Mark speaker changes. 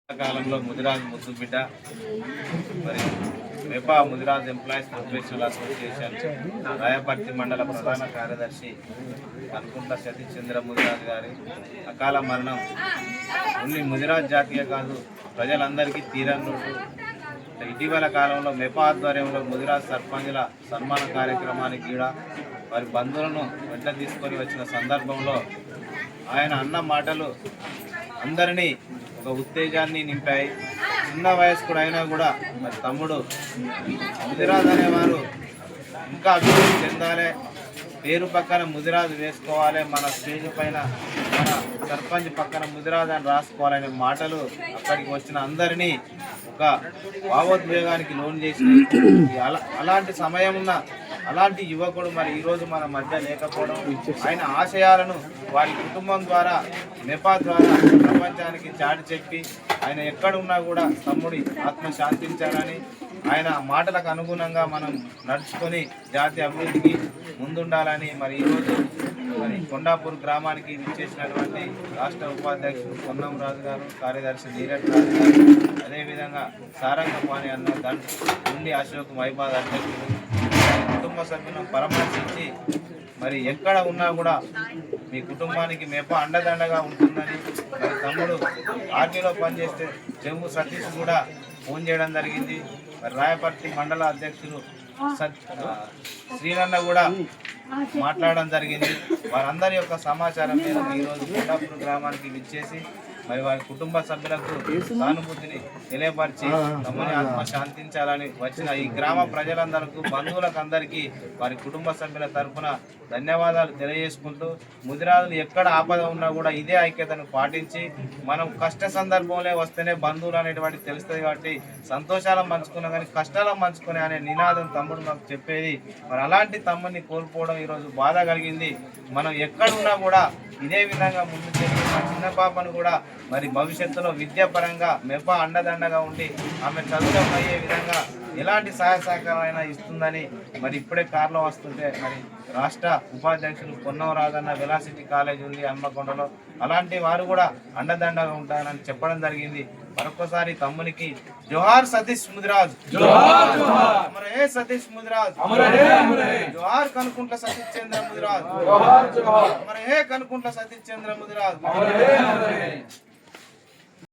Speaker 1: కాలంలో ముదిరాజ్ ముద్దు బిడ్డ మరి MEPA Mudiraj employees professional association Raiparthi మండల ప్రధాన కార్యదర్శి కనుకుంట్ల సతీష్ చంద్ర ముదిరాజ్ గారి అకాల మరణం ఓన్లీ ముదిరాజ్ జాతీయ కాదు ప్రజలందరికీ తీరని లోటు. ఇటీవల కాలంలో మెపా ఆధ్వర్యంలో ముదిరాజ్ సర్పంచుల సన్మాన కార్యక్రమానికి కూడా వారి బంధువులను వెంట తీసుకొని వచ్చిన సందర్భంలో ఆయన అన్న మాటలు అందరినీ ఒక ఉత్తేజాన్ని నింపాయి. చిన్న వయస్కుడు అయినా కూడా మరి తమ్ముడు ముదిరాజ్ అనేవారు ఇంకా అభివృద్ధి చెందాలి, పేరు పక్కన ముదిరాజు వేసుకోవాలి, మన స్టేజ్ పైన మన సర్పంచ్ పక్కన ముదిరాజు అని రాసుకోవాలనే మాటలు అక్కడికి వచ్చిన అందరినీ ఒక భావోద్వేగానికి లోన్ చేసి అలాంటి సమయమున్న అలాంటి యువకుడు మరి ఈరోజు మన మధ్య లేకపోవడం, ఆయన ఆశయాలను వారి కుటుంబం ద్వారా మెపా ద్వారా ప్రపంచానికి చాటి చెప్పి ఆయన ఎక్కడున్నా కూడా తమ్ముడి ఆత్మ శాంతించాలని ఆయన మాటలకు అనుగుణంగా మనం నడుచుకొని జాతీయ అభివృద్ధికి ముందుండాలని మరి ఈరోజు మరి కొండాపూర్ గ్రామానికి విచ్చేసినటువంటి రాష్ట్ర ఉపాధ్యక్షుడు పొన్నం రాజు గారు, కార్యదర్శి నీరజ్ రాజు గారు, అదేవిధంగా సారంగపాణి అన్న దండ్ నుండి అశోక్ మైబాద్ అధ్యక్షుడు కుటుంబ సభ్యులను పరామర్శించి మరి ఎక్కడ ఉన్నా కూడా మీ కుటుంబానికి మెపా అండదండగా ఉంటుందని మరి తమ్ముడు ఆర్టీలో పనిచేస్తే చెంగు సతీష్ కూడా ఫోన్ చేయడం జరిగింది. మరి రాయపర్తి మండల అధ్యక్షులు శ్రీనన్న కూడా మాట్లాడడం జరిగింది. వారందరి యొక్క సమాచారం మీద ఈరోజు కొండాపూర్ గ్రామానికి విచ్చేసి మరి వారి కుటుంబ సభ్యులకు సానుభూతిని తెలియపరిచి తమని ఆత్మ శాంతించాలని వచ్చిన ఈ గ్రామ ప్రజలందరికీ బంధువులకు అందరికీ వారి కుటుంబ సభ్యుల తరఫున ధన్యవాదాలు తెలియజేసుకుంటూ ముదిరాజులు ఎక్కడ ఆపద ఉన్నా కూడా ఇదే ఐక్యతను పాటించి మనం కష్ట సందర్భంలో వస్తేనే బంధువులు అనేటువంటి తెలుస్తుంది కాబట్టి సంతోషాలను పంచుకున్నా కానీ కష్టాలను పంచుకునే అనే నినాదం తమ్ముడు మాకు చెప్పేది. మరి అలాంటి తమ్ముడిని కోల్పోవడం ఈరోజు బాధ కలిగింది. మనం ఎక్కడున్నా కూడా ఇదే విధంగా ముందు జరిగి మా చిన్న పాపను కూడా మరి భవిష్యత్తులో విద్యాపరంగా మెపా అండదండగా ఉండి ఆమె చదువులకు అయ్యే విధంగా ఎలాంటి సహాయ సహకారమైనా ఇస్తుందని మరి ఇప్పుడే కారులో వస్తుంటే మరి రాష్ట్ర ఉపాధ్యక్షులు పొన్నం రాజన్న వెలాసిటీ కాలేజ్ ఉంది హన్మకొండలో, అలాంటి వారు కూడా అండదండగా ఉంటారని చెప్పడం జరిగింది. మరొకసారి తమ్మునికి జోహార్ సతీష్ ముదిరాజ్, అమర్ హే సతీష్ ముదిరాజ్, జోహార్ కనుకుంట్ల సతీష్ చంద్ర ముదిరాజ్, అమర్ హే కనుకుంట్ల సతీష్ చంద్ర ముదిరాజ్.